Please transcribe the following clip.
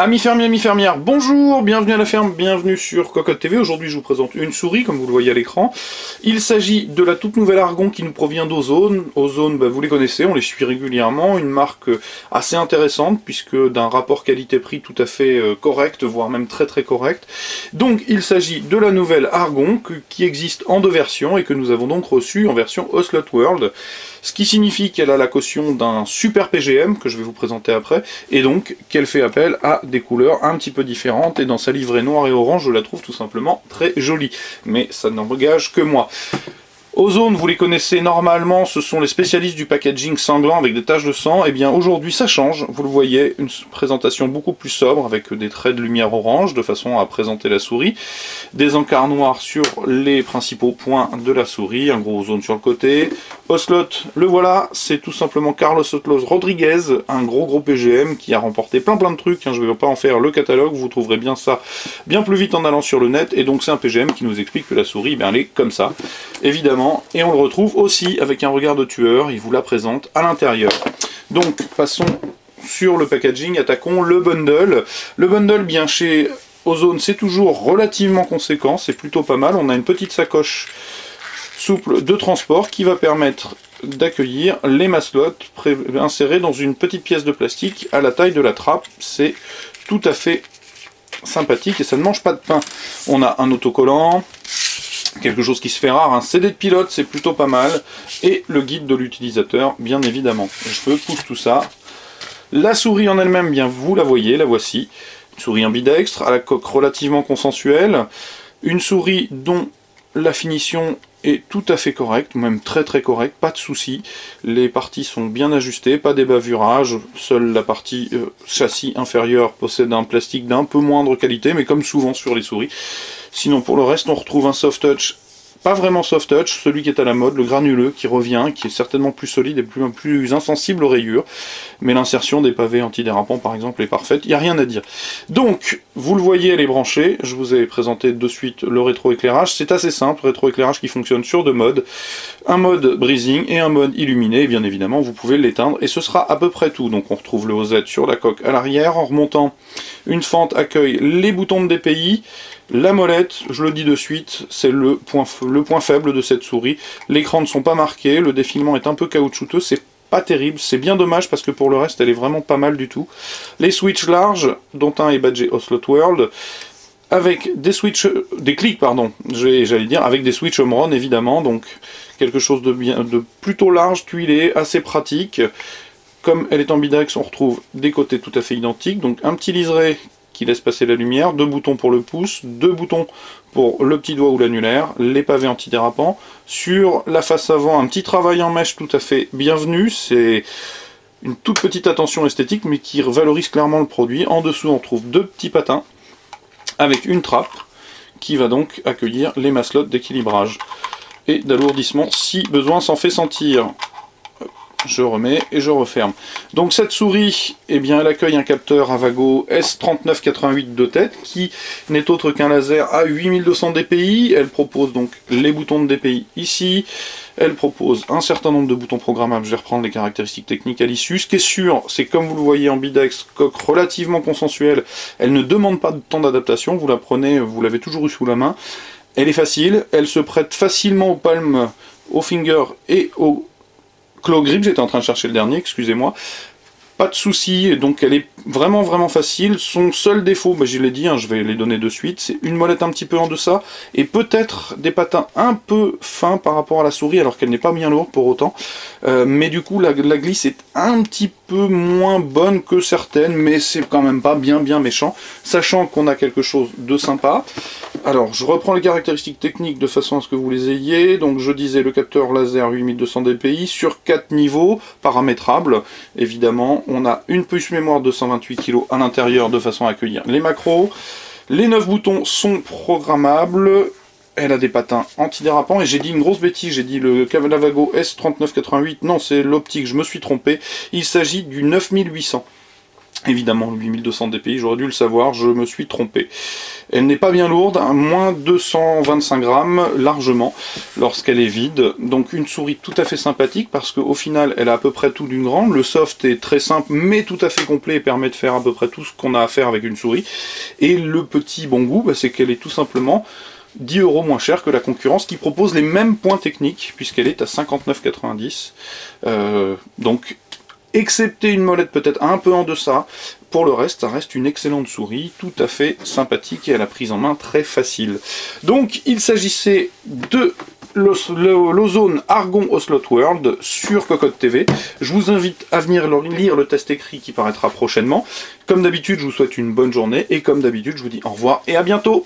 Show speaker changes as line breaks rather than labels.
Amis fermiers, amis fermières, bonjour, bienvenue à la ferme, bienvenue sur Cocotte TV. Aujourd'hui je vous présente une souris, comme vous le voyez à l'écran. Il s'agit de la toute nouvelle Argon qui nous provient d'Ozone. Ozone, vous les connaissez, on les suit régulièrement, une marque assez intéressante, puisque d'un rapport qualité-prix tout à fait correct, voire même très très correct. Donc il s'agit de la nouvelle Argon, qui existe en deux versions, et que nous avons donc reçue en version Ocelot World. Ce qui signifie qu'elle a la caution d'un super PGM, que je vais vous présenter après, et donc qu'elle fait appel à des couleurs un petit peu différentes, et dans sa livrée noire et orange, je la trouve tout simplement très jolie. Mais ça n'engage que moi. Ozone, vous les connaissez normalement, ce sont les spécialistes du packaging sanglant avec des taches de sang. Et bien aujourd'hui ça change, vous le voyez, une présentation beaucoup plus sobre avec des traits de lumière orange de façon à présenter la souris, des encarts noirs sur les principaux points de la souris, un gros Ozone sur le côté. Ocelot, le voilà, c'est tout simplement Carlos Otlos Rodriguez, un gros PGM qui a remporté plein de trucs, je ne vais pas en faire le catalogue, vous trouverez bien ça bien plus vite en allant sur le net, et donc c'est un PGM qui nous explique que la souris, elle est comme ça, évidemment, et on le retrouve aussi avec un regard de tueur, il vous la présente à l'intérieur. Donc, passons sur le packaging, attaquons le bundle. Le bundle, bien chez Ozone, c'est toujours relativement conséquent, c'est plutôt pas mal, on a une petite sacoche souple de transport qui va permettre d'accueillir les maslottes insérées dans une petite pièce de plastique à la taille de la trappe. C'est tout à fait sympathique et ça ne mange pas de pain. On a un autocollant, quelque chose qui se fait rare, un CD de pilote, c'est plutôt pas mal, et le guide de l'utilisateur, bien évidemment. Je pousse tout ça. La souris en elle-même, bien vous la voyez, la voici. Une souris ambidextre, à la coque relativement consensuelle. Une souris dont la finition est tout à fait correcte, même très correcte, pas de soucis. Les parties sont bien ajustées, pas des bavurages. Seule la partie châssis inférieure possède un plastique d'un peu moindre qualité, mais comme souvent sur les souris. Sinon pour le reste on retrouve un soft touch, pas vraiment soft touch, celui qui est à la mode, le granuleux qui revient, qui est certainement plus solide et plus insensible aux rayures. Mais l'insertion des pavés antidérapants par exemple est parfaite, il n'y a rien à dire. Donc, vous le voyez, elle est branchée, je vous ai présenté de suite le rétroéclairage, c'est assez simple, rétroéclairage qui fonctionne sur deux modes, un mode breezing et un mode illuminé, et bien évidemment vous pouvez l'éteindre, et ce sera à peu près tout. Donc on retrouve le OZ sur la coque à l'arrière, en remontant, une fente accueille les boutons de DPI, la molette, je le dis de suite, c'est le point faible de cette souris. Les crans ne sont pas marqués, le défilement est un peu caoutchouteux, c'est pas terrible, c'est bien dommage parce que pour le reste elle est vraiment pas mal du tout. Les switches larges, dont un est badgé Ocelot World, avec des clics, j'allais dire, avec des switch home run évidemment, donc quelque chose de plutôt large, tuilé, assez pratique. Comme elle est ambidex, on retrouve des côtés tout à fait identiques, donc un petit liseré qui laisse passer la lumière, deux boutons pour le pouce, deux boutons pour le petit doigt ou l'annulaire, les pavés antidérapants. Sur la face avant, un petit travail en mèche tout à fait bienvenu, c'est une toute petite attention esthétique mais qui valorise clairement le produit. En dessous on trouve deux petits patins avec une trappe qui va donc accueillir les maslottes d'équilibrage et d'alourdissement si besoin s'en fait sentir. Je remets et je referme. Donc cette souris, eh bien, elle accueille un capteur Avago S3988 de tête qui n'est autre qu'un laser à 8200 dpi. Elle propose donc les boutons de DPI ici. Elle propose un certain nombre de boutons programmables. Je vais reprendre les caractéristiques techniques à l'issue. Ce qui est sûr, c'est comme vous le voyez en bidex, coque relativement consensuelle. Elle ne demande pas de temps d'adaptation. Vous la prenez, vous l'avez toujours eu sous la main. Elle est facile. Elle se prête facilement aux palmes, aux fingers et aux claw grip, j'étais en train de chercher le dernier, excusez-moi. Pas de souci, donc elle est vraiment facile. Son seul défaut, je l'ai dit, je vais les donner de suite, c'est une molette un petit peu en deçà, et peut-être des patins un peu fins par rapport à la souris, alors qu'elle n'est pas bien lourde pour autant. Mais du coup, la glisse est un petit peu moins bonne que certaines, mais c'est quand même pas bien méchant, sachant qu'on a quelque chose de sympa. Alors, je reprends les caractéristiques techniques de façon à ce que vous les ayez. Donc, je disais le capteur laser 8200 dpi sur 4 niveaux paramétrables. Évidemment, on a une puce mémoire de 128 kg à l'intérieur de façon à accueillir les macros. Les 9 boutons sont programmables. Elle a des patins antidérapants. Et j'ai dit une grosse bêtise, j'ai dit le Avago S3988. Non, c'est l'optique, je me suis trompé. Il s'agit du 9800. Évidemment, le 8200 dpi, j'aurais dû le savoir, je me suis trompé. Elle n'est pas bien lourde, à moins 225 grammes, largement, lorsqu'elle est vide. Donc une souris tout à fait sympathique, parce qu'au final, elle a à peu près tout d'une grande. Le soft est très simple, mais tout à fait complet, et permet de faire à peu près tout ce qu'on a à faire avec une souris. Et le petit bon goût, bah, c'est qu'elle est tout simplement 10 € moins cher que la concurrence, qui propose les mêmes points techniques, puisqu'elle est à 59,90 €. Donc, excepté une molette peut-être un peu en deçà, pour le reste, ça reste une excellente souris, tout à fait sympathique et à la prise en main très facile. Donc, il s'agissait de l'Ozone Argon Ocelot World sur Cocotte TV. Je vous invite à venir lire le test écrit qui paraîtra prochainement. Comme d'habitude, je vous souhaite une bonne journée et comme d'habitude, je vous dis au revoir et à bientôt.